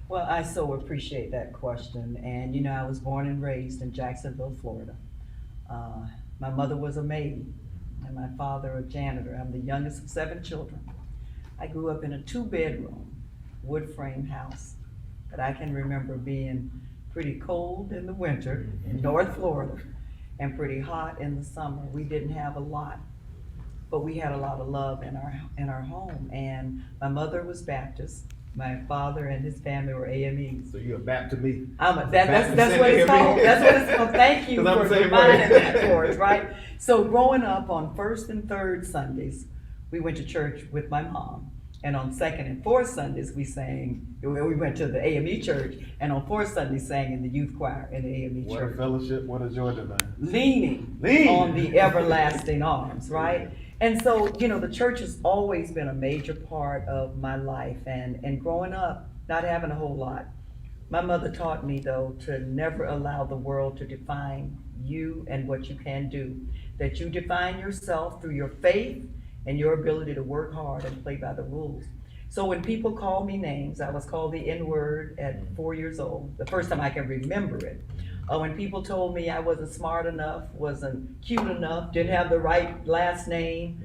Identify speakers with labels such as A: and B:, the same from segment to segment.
A: Well, I so appreciate that question. And I was born and raised in Jacksonville, Florida. Uh, my mother was a maid and my father a janitor. I'm the youngest of 7 children. I grew up in a 2-bedroom wood frame house that I can remember being pretty cold in the winter in North Florida and pretty hot in the summer. We didn't have a lot, but we had a lot of love in our home. And my mother was Baptist. My father and his family were AMEs.
B: So you're back to me.
A: That's what it's called. That's what it's called. Thank you
B: 'Cause I'm
A: for
B: the same
A: reminding
B: way.
A: that for us, right? So growing up on first and third Sundays, we went to church with my mom. And on second and fourth Sundays, we went to the AME church, and on fourth Sundays sang in the youth choir in the AME
B: What a
A: church.
B: fellowship, what a joy divine.
A: Leaning on the everlasting arms, right? And so, the church has always been a major part of my life, and growing up, not having a whole lot. My mother taught me, though, to never allow the world to define you and what you can do. That you define yourself through your faith and your ability to work hard and play by the rules. So when people call me names, I was called the N-word at 4 years old, the first time I can remember it. When people told me I wasn't smart enough, wasn't cute enough, didn't have the right last name,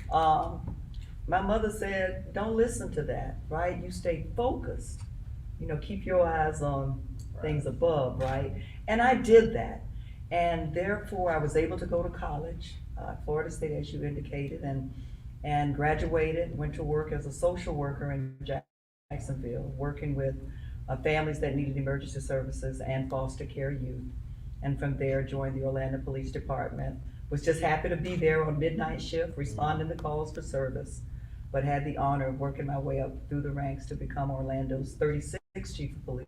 A: my mother said, don't listen to that, right? You stay focused. Keep your eyes on things above, right? And I did that. And therefore, I was able to go to college, Florida State, as you indicated, and graduated, went to work as a social worker in Jacksonville, working with families that needed emergency services and foster care youth. And from there, joined the Orlando Police Department. Was just happy to be there on midnight shift, responding to calls for service, but had the honor of working my way up through the ranks to become Orlando's 36th chief of police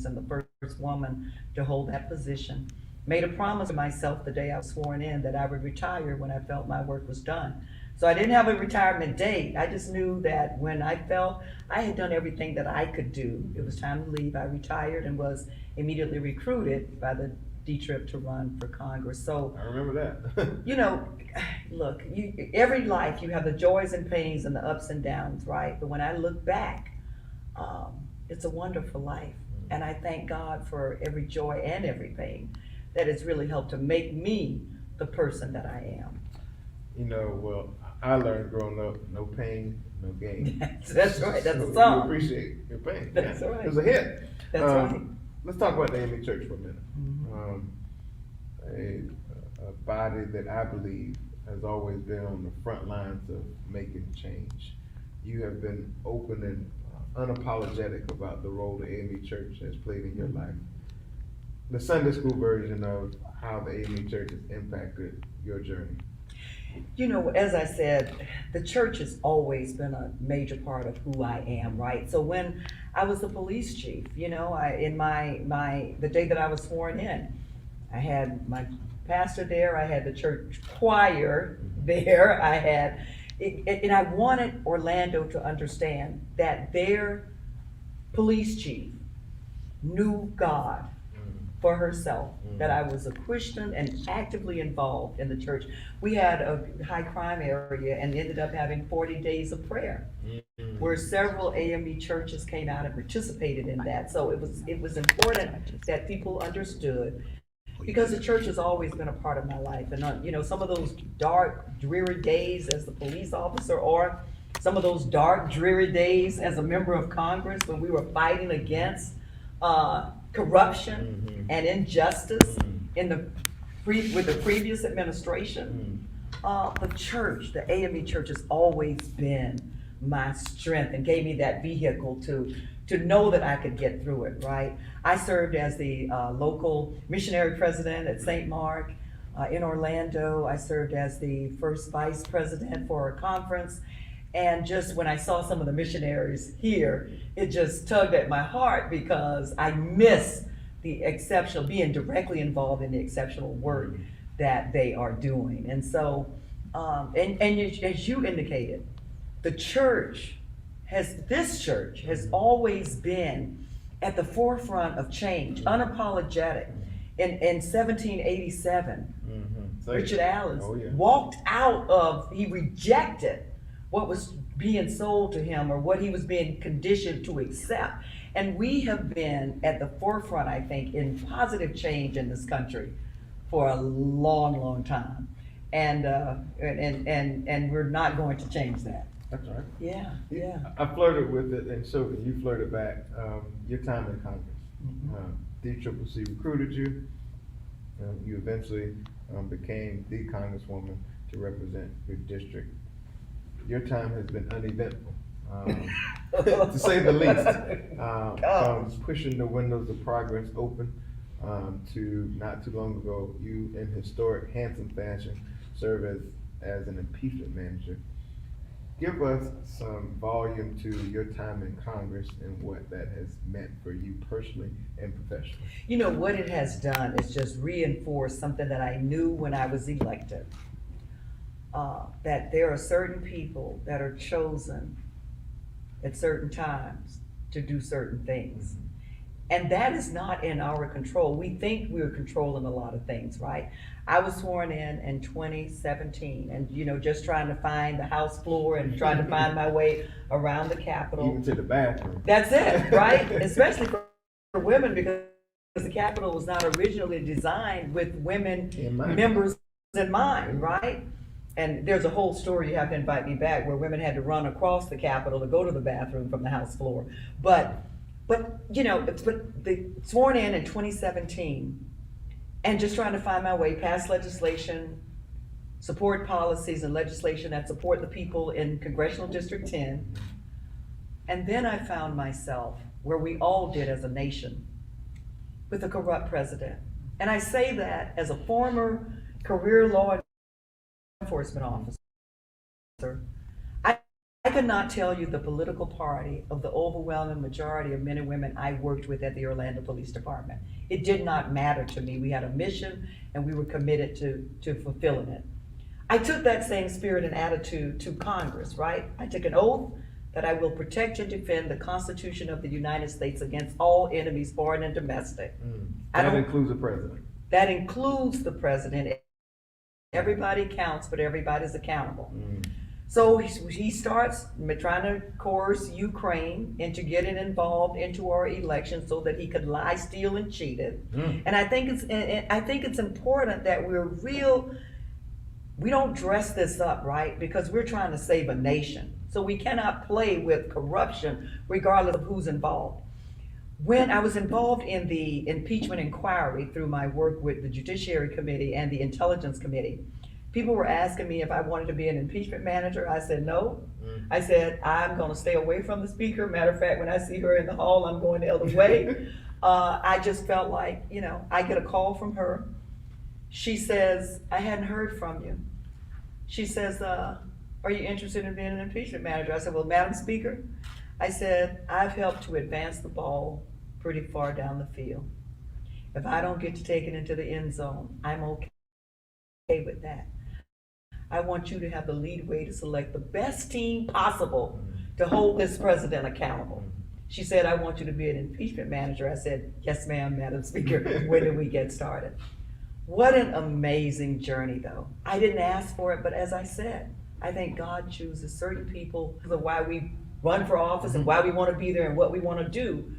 A: and the first woman to hold that position. Made a promise to myself the day I was sworn in that I would retire when I felt my work was done. So I didn't have a retirement date. I just knew that when I felt I had done everything that I could do, it was time to leave. I retired and was immediately recruited by the D-Trip to run for Congress. So,
B: I remember that.
A: look, every life you have the joys and pains and the ups and downs, right? But when I look back, it's a wonderful life. And I thank God for every joy and every pain that has really helped to make me the person that I am.
B: Well, I learned growing up, no pain, no gain.
A: That's right, that's
B: So
A: a song.
B: You appreciate your pain.
A: That's right.
B: It was a hit.
A: That's right.
B: Let's talk about the AME Church for a minute.
A: Mhm.
B: A body that I believe has always been on the front lines of making change. You have been open and unapologetic about the role the AME Church has played in your life. The Sunday school version of how the AME Church has impacted your journey.
A: As I said, the church has always been a major part of who I am, right? So when I was the police chief, in the day that I was sworn in, I had my pastor there, I had the church choir there, and I wanted Orlando to understand that their police chief knew God for herself, that I was a Christian and actively involved in the church. We had a high crime area and ended up having 40 days of prayer, where several AME churches came out and participated in that. So it was important that people understood, because the church has always been a part of my life. And some of those dark, dreary days as the police officer, or some of those dark, dreary days as a member of Congress when we were fighting against corruption and injustice with the previous administration. The church, the AME church, has always been my strength and gave me that vehicle to know that I could get through it, right? I served as the local missionary president at St. Mark in Orlando. I served as the first vice president for a conference. And just when I saw some of the missionaries here, it just tugged at my heart, because I miss being directly involved in the exceptional work that they are doing. And so, as you indicated, this church has always been at the forefront of change, unapologetic. In 1787, Richard Allen
B: Oh, yeah.
A: he rejected what was being sold to him or what he was being conditioned to accept. And we have been at the forefront, I think, in positive change in this country for a long, long time. And we're not going to change that.
B: That's right.
A: Yeah, yeah.
B: I flirted with it, and so you flirted back. Your time in Congress. DCCC recruited you. You eventually became the Congresswoman to represent your district. Your time has been uneventful, to say the least. From pushing the windows of progress open to not too long ago, you in historic, handsome fashion serve as an impeachment manager. Give us some volume to your time in Congress and what that has meant for you personally and professionally.
A: You know, what it has done is just reinforce something that I knew when I was elected. That there are certain people that are chosen at certain times to do certain things. And that is not in our control. We think we're controlling a lot of things, right? I was sworn in 2017 and, you know, just trying to find the House floor and trying to find my way around the Capitol.
B: Even to the bathroom.
A: That's it, right? Especially for women, because the Capitol was not originally designed with women members in mind, right? And there's a whole story, you have to invite me back, where women had to run across the Capitol to go to the bathroom from the House floor. But you know, the sworn in 2017, and just trying to find my way past legislation, support policies and legislation that support the people in Congressional District 10. And then I found myself where we all did as a nation, with a corrupt president. And I say that as a former career law enforcement officer. I could not tell you the political party of the overwhelming majority of men and women I worked with at the Orlando Police Department. It did not matter to me. We had a mission and we were committed to fulfilling it. I took that same spirit and attitude to Congress, right? I took an oath that I will protect and defend the Constitution of the United States against all enemies, foreign and domestic.
B: That includes the president.
A: That includes the president. Everybody counts, but everybody's accountable. So he starts trying to coerce Ukraine into getting involved into our election so that he could lie, steal, and cheat it. And I think it's important that we don't dress this up, right? Because we're trying to save a nation. So we cannot play with corruption regardless of who's involved. When I was involved in the impeachment inquiry through my work with the Judiciary Committee and the Intelligence Committee, people were asking me if I wanted to be an impeachment manager. I said no. I said I'm going to stay away from the speaker. Matter of fact, when I see her in the hall, I'm going the other way. I just felt like, you know, I get a call from her. She says, I hadn't heard from you. She says, are you interested in being an impeachment manager? I said, well, Madam Speaker, I said, I've helped to advance the ball pretty far down the field. If I don't get to take it into the end zone, I'm okay with that. I want you to have the lead way to select the best team possible to hold this president accountable. She said, I want you to be an impeachment manager. I said, yes, ma'am, Madam Speaker. When do we get started? What an amazing journey, though. I didn't ask for it, but as I said, I think God chooses certain people for why we run for office and why we want to be there and what we want to do.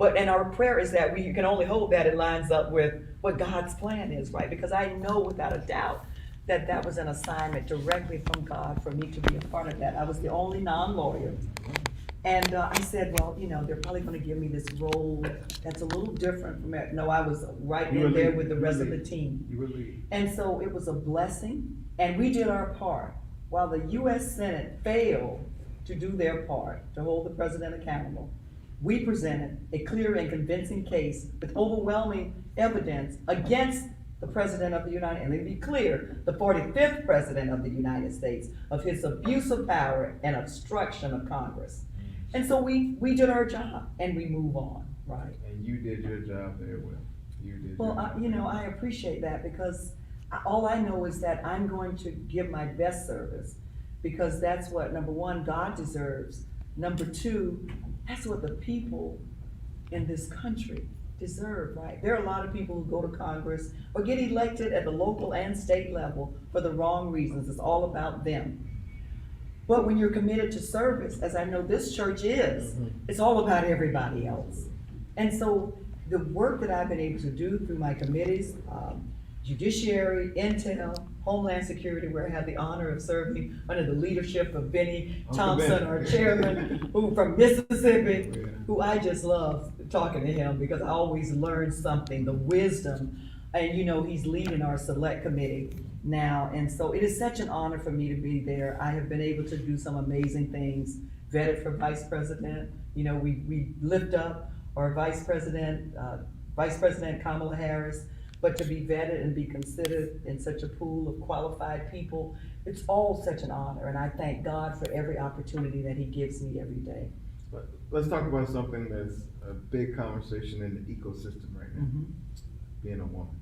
A: And our prayer is that we can only hope that it lines up with what God's plan is, right? Because I know without a doubt that that was an assignment directly from God for me to be a part of that. I was the only non-lawyer. And I said, well, you know, they're probably going to give me this role that's a little different from it. No, I was right in there with the rest of the team.
B: You were lead.
A: And so it was a blessing, and we did our part. While the U.S. Senate failed to do their part, to hold the president accountable, we presented a clear and convincing case with overwhelming evidence against the President of the United States, and let me be clear, the 45th President of the United States, of his abuse of power and obstruction of Congress. And so we did our job, and we move on, right?
B: And you did your job very well. You did.
A: Well, you know, I appreciate that, because all I know is that I'm going to give my best service, because that's what, number one, God deserves. Number two, that's what the people in this country deserve, right? There are a lot of people who go to Congress or get elected at the local and state level for the wrong reasons. It's all about them. But when you're committed to service, as I know this church is, it's all about everybody else. And so the work that I've been able to do through my committees, Judiciary, Intel, Homeland Security, where I had the honor of serving under the leadership of Benny Thompson, our chairman, who from Mississippi, who I just love talking to him because I always learn something, the wisdom. And he's leading our select committee now. And so it is such an honor for me to be there. I have been able to do some amazing things, vetted for vice president. We lift up our vice president Kamala Harris, but to be vetted and be considered in such a pool of qualified people, it's all such an honor. And I thank God for every opportunity that he gives me every day.
B: But let's talk about something that's a big conversation in the ecosystem right now. Being a woman.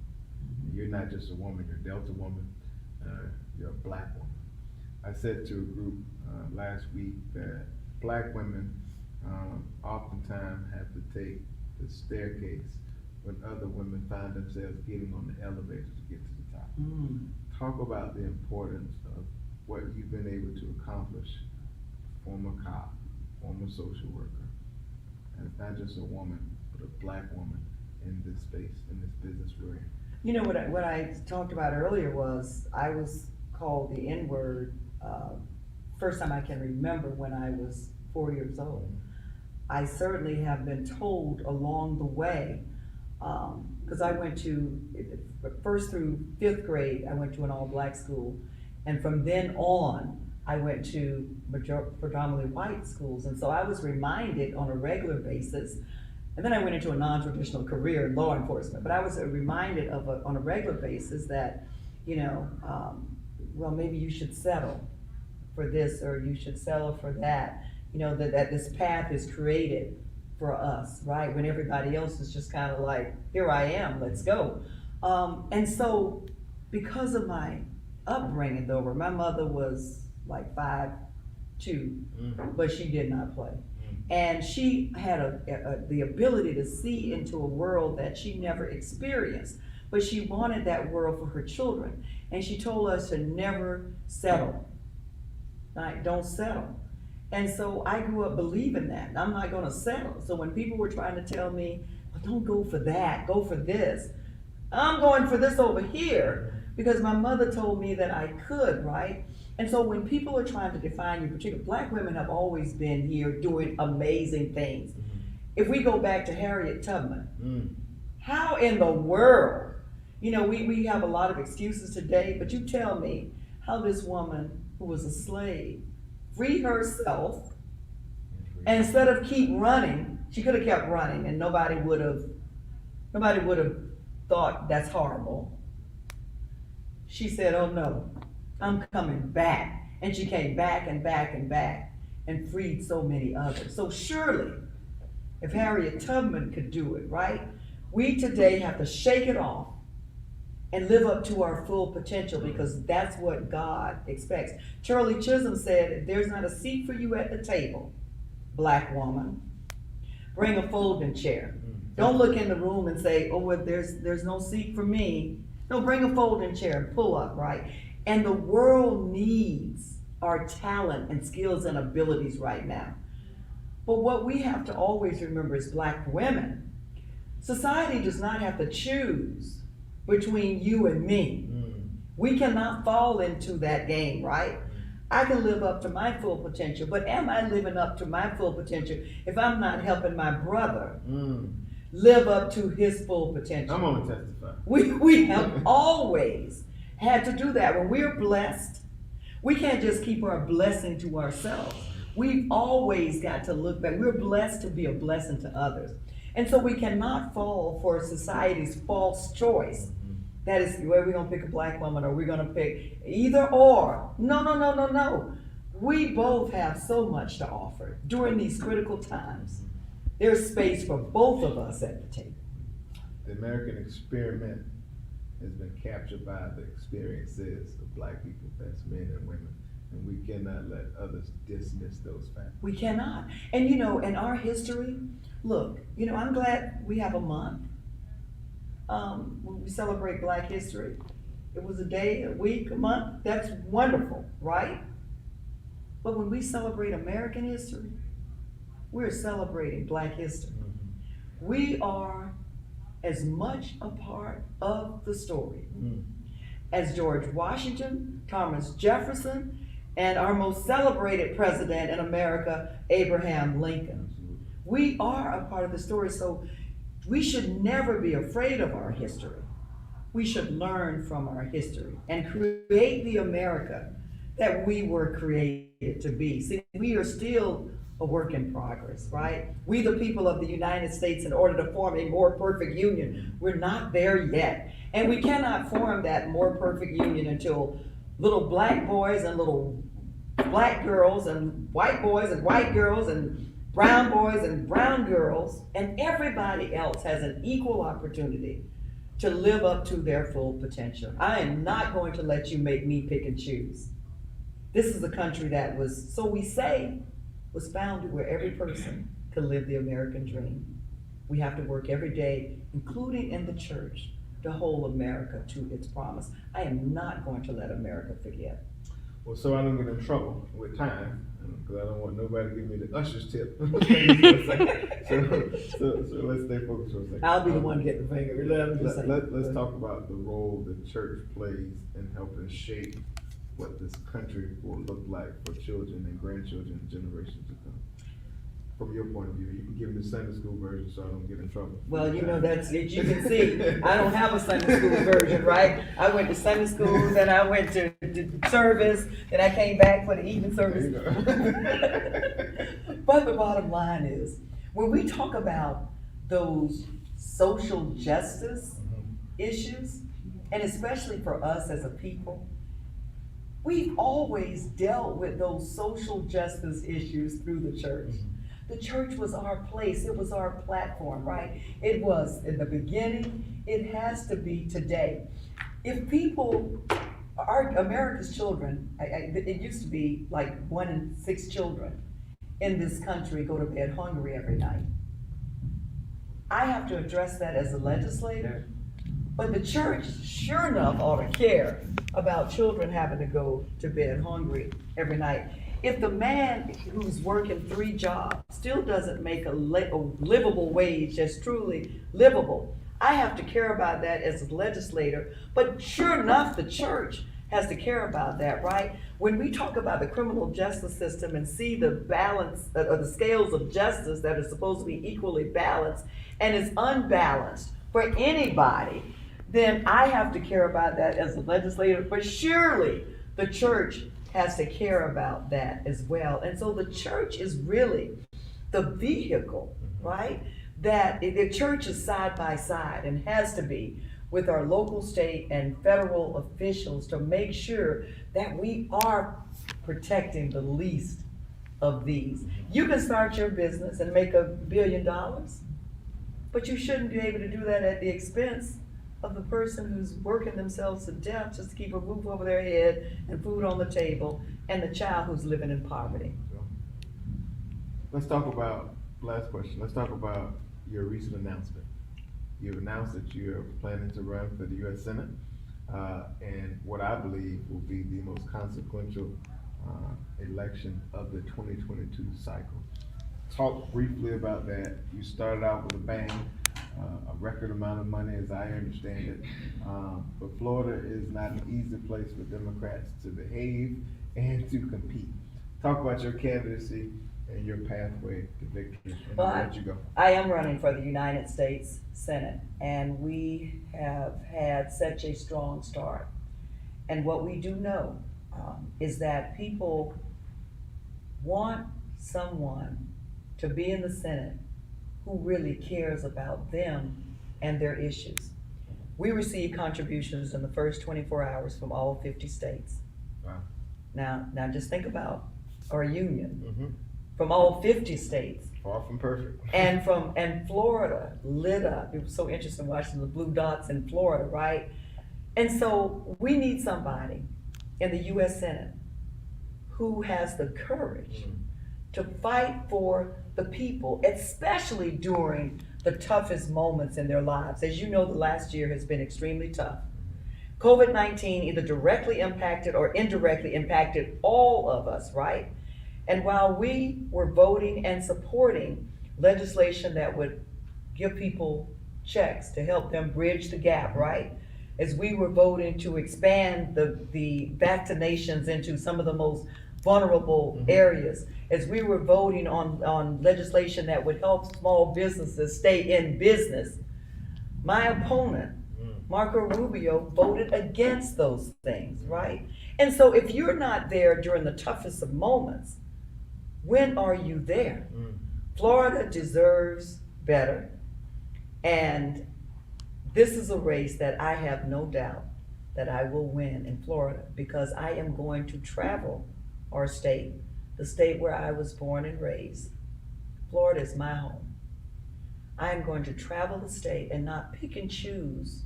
B: You're not just a woman, you're a Delta woman, you're a Black woman. I said to a group last week that Black women oftentimes have to take the staircase when other women find themselves getting on the elevator to get to the top. Talk about the importance of what you've been able to accomplish, former cop, former social worker, and not just a woman, but a Black woman in this space, in this business we're in.
A: What I talked about earlier was I was called the N-word first time I can remember when I was 4 years old. I certainly have been told along the way, because I went to, first through 5th grade, I went to an all-Black school, and from then on, I went to predominantly white schools, and so I was reminded on a regular basis. And then I went into a non-traditional career in law enforcement, but I was reminded on a regular basis that, well, maybe you should settle for this or you should settle for that, that this path is created for us, right? When everybody else is just kind of like, here I am, let's go. And so because of my upbringing though, where my mother was like 5'2", but she did not play. And she had the ability to see into a world that she never experienced, but she wanted that world for her children. And she told us to never settle, right? Don't settle. And so I grew up believing that. I'm not gonna settle. So when people were trying to tell me, well, don't go for that, go for this, I'm going for this over here because my mother told me that I could, right? And so when people are trying to define you, particularly Black women have always been here doing amazing things. If we go back to Harriet Tubman, how in the world, we have a lot of excuses today, but you tell me how this woman who was a slave freed herself, and instead of keep running, she could have kept running and nobody would have thought that's horrible. She said, oh no, I'm coming back. And she came back and back and back and freed so many others. So surely, if Harriet Tubman could do it, right? We today have to shake it off and live up to our full potential because that's what God expects. Charlie Chisholm said, if there's not a seat for you at the table, Black woman, bring a folding chair. Don't look in the room and say, oh, well, there's no seat for me. No, bring a folding chair and pull up, right? And the world needs our talent and skills and abilities right now. But what we have to always remember as Black women, society does not have to choose between you and me. We cannot fall into that game, right? I can live up to my full potential, but am I living up to my full potential if I'm not helping my brother live up to his full potential?
B: I'm gonna testify.
A: We have always had to do that. When we're blessed, we can't just keep our blessing to ourselves. We've always got to look back. We're blessed to be a blessing to others. And so we cannot fall for society's false choice. That is, where we're gonna pick a Black woman or we're gonna pick either or. No. We both have so much to offer during these critical times. There's space for both of us at the table.
B: The American experiment has been captured by the experiences of Black people, that's men and women, and we cannot let others dismiss those facts.
A: We cannot. And in our history, look, I'm glad we have a month when we celebrate Black history. It was a day, a week, a month, that's wonderful, right? But when we celebrate American history, we're celebrating Black history. We are as much a part of the story as George Washington, Thomas Jefferson, and our most celebrated president in America, Abraham Lincoln. We are a part of the story, so we should never be afraid of our history. We should learn from our history and create the America that we were created to be. See, we are still a work in progress, right? We, the people of the United States, in order to form a more perfect union, we're not there yet. And we cannot form that more perfect union until little black boys and little black girls and white boys and white girls and brown boys and brown girls and everybody else has an equal opportunity to live up to their full potential. I am not going to let you make me pick and choose. This is a country that was, so we say, was founded where every person could live the American dream. We have to work every day, including in the church, to hold America to its promise. I am not going to let America forget.
B: Well, so I don't get in trouble with time, because I don't want nobody to give me the usher's tip. so let's stay focused for a second.
A: I'll be the one getting the finger.
B: Let's talk about the role the church plays in helping shape what this country will look like for children and grandchildren and generations to come. From your point of view, you can give me the Sunday school version so I don't get in trouble.
A: Well, you know, that's it. You can see, I don't have a Sunday school version, right? I went to Sunday school, then I went to service, then I came back for the evening service. But the bottom line is, when we talk about those social justice issues, and especially for us as a people, we've always dealt with those social justice issues through the church. The church was our place, it was our platform, right? It was in the beginning, it has to be today. If people, America's children, it used to be like 1 in 6 children in this country go to bed hungry every night. I have to address that as a legislator, but the church sure enough ought to care about children having to go to bed hungry every night. If the man who's working 3 jobs still doesn't make a livable wage that's truly livable, I have to care about that as a legislator, but sure enough, the church has to care about that, right? When we talk about the criminal justice system and see the balance, or the scales of justice that are supposed to be equally balanced, and is unbalanced for anybody, then I have to care about that as a legislator, but surely the church has to care about that as well. And so the church is really the vehicle, right? That the church is side by side and has to be with our local, state, and federal officials to make sure that we are protecting the least of these. You can start your business and make $1 billion, but you shouldn't be able to do that at the expense of the person who's working themselves to death just to keep a roof over their head and food on the table, and the child who's living in poverty.
B: Let's talk about, last question, let's talk about your recent announcement. You've announced that you're planning to run for the U.S. Senate, and what I believe will be the most consequential election of the 2022 cycle. Talk briefly about that. You started out with a bang. A record amount of money, as I understand it. But Florida is not an easy place for Democrats to behave and to compete. Talk about your candidacy and your pathway to victory, and I'll let you go.
A: I am running for the United States Senate, and we have had such a strong start. And what we do know is that people want someone to be in the Senate who really cares about them and their issues. We received contributions in the first 24 hours from all 50 states.
B: Wow.
A: Now just think about our union, from all 50 states.
B: Far from perfect.
A: And Florida lit up. It was so interesting watching the blue dots in Florida, right? And so we need somebody in the US Senate who has the courage to fight for the people, especially during the toughest moments in their lives. As you know, the last year has been extremely tough. COVID-19 either directly impacted or indirectly impacted all of us, right? And while we were voting and supporting legislation that would give people checks to help them bridge the gap, right? As we were voting to expand the vaccinations into some of the most vulnerable areas, as we were voting on legislation that would help small businesses stay in business, my opponent, Marco Rubio, voted against those things, right? And so if you're not there during the toughest of moments, when are you there? Florida deserves better. And this is a race that I have no doubt that I will win in Florida, because I am going to travel our state, the state where I was born and raised. Florida is my home. I am going to travel the state and not pick and choose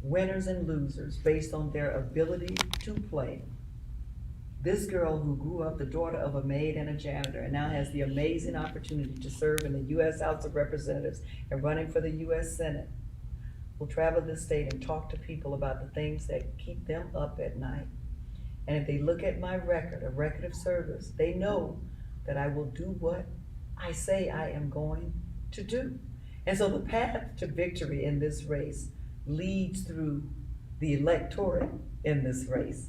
A: winners and losers based on their ability to play. This girl who grew up the daughter of a maid and a janitor and now has the amazing opportunity to serve in the U.S. House of Representatives and running for the U.S. Senate will travel this state and talk to people about the things that keep them up at night. And if they look at my record, a record of service, they know that I will do what I say I am going to do. And so the path to victory in this race leads through the electorate in this race.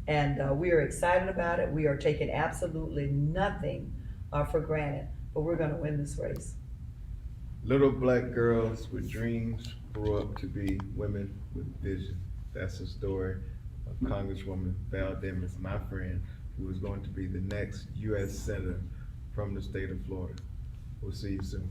A: And we are excited about it. We are taking absolutely nothing for granted, but we're gonna win this race.
B: Little black girls with dreams grow up to be women with vision. That's the story of Congresswoman Val Demings, my friend, who is going to be the next U.S. Senator from the state of Florida. We'll see you soon.